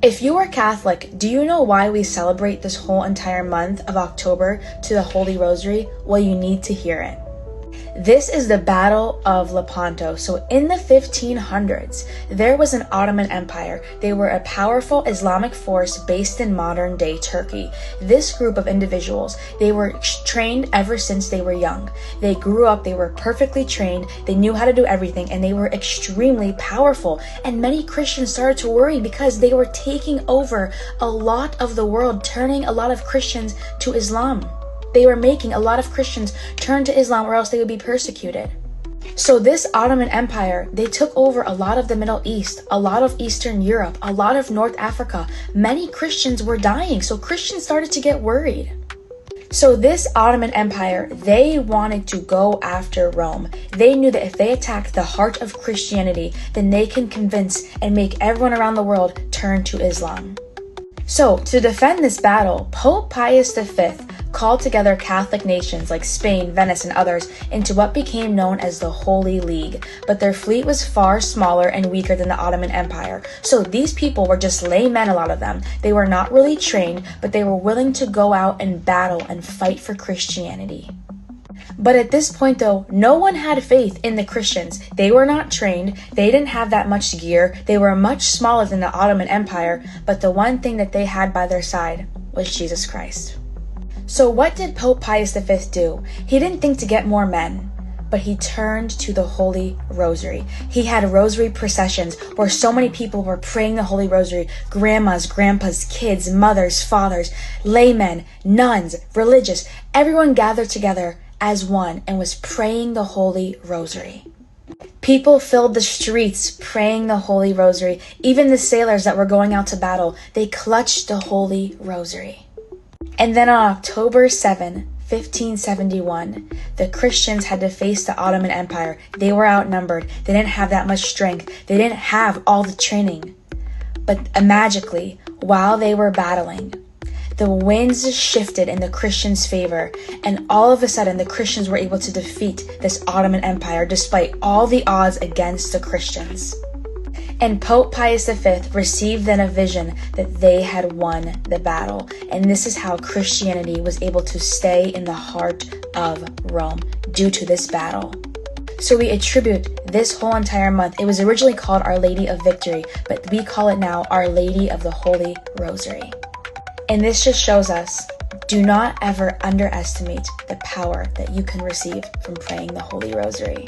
If you are Catholic, do you know why we celebrate this whole entire month of October to the Holy Rosary? Well, you need to hear it. This is the Battle of Lepanto. So in the 1500s, there was an Ottoman Empire. They were a powerful Islamic force based in modern-day Turkey. This group of individuals, they were trained ever since they were young. They grew up, they were perfectly trained, they knew how to do everything, and they were extremely powerful. And many Christians started to worry because they were taking over a lot of the world, turning a lot of Christians to Islam. They were making a lot of Christians turn to Islam or else they would be persecuted. So this Ottoman Empire, they took over a lot of the Middle East, a lot of Eastern Europe, a lot of North Africa. Many Christians were dying, so Christians started to get worried. So this Ottoman Empire, they wanted to go after Rome. They knew that if they attacked the heart of Christianity, then they can convince and make everyone around the world turn to Islam. So to defend this battle, Pope Pius V called together Catholic nations like Spain, Venice, and others into what became known as the Holy League. But their fleet was far smaller and weaker than the Ottoman Empire. So these people were just laymen, a lot of them. They were not really trained, but they were willing to go out and battle and fight for Christianity. But at this point though, no one had faith in the Christians. They were not trained, they didn't have that much gear, they were much smaller than the Ottoman Empire, but the one thing that they had by their side was Jesus Christ. So what did Pope Pius V do? He didn't think to get more men, but he turned to the Holy Rosary. He had rosary processions where so many people were praying the Holy Rosary. Grandmas, grandpas, kids, mothers, fathers, laymen, nuns, religious, everyone gathered together as one and was praying the Holy Rosary. People filled the streets praying the Holy Rosary. Even the sailors that were going out to battle, they clutched the Holy Rosary. And then on October 7, 1571, the Christians had to face the Ottoman Empire. They were outnumbered. They didn't have that much strength. They didn't have all the training. But magically, while they were battling, the winds shifted in the Christians' favor, and all of a sudden the Christians were able to defeat this Ottoman Empire despite all the odds against the Christians. And Pope Pius V received then a vision that they had won the battle, and this is how Christianity was able to stay in the heart of Rome due to this battle. So we attribute this whole entire month. It was originally called Our Lady of Victory, but we call it now Our Lady of the Holy Rosary. And this just shows us, do not ever underestimate the power that you can receive from praying the Holy Rosary.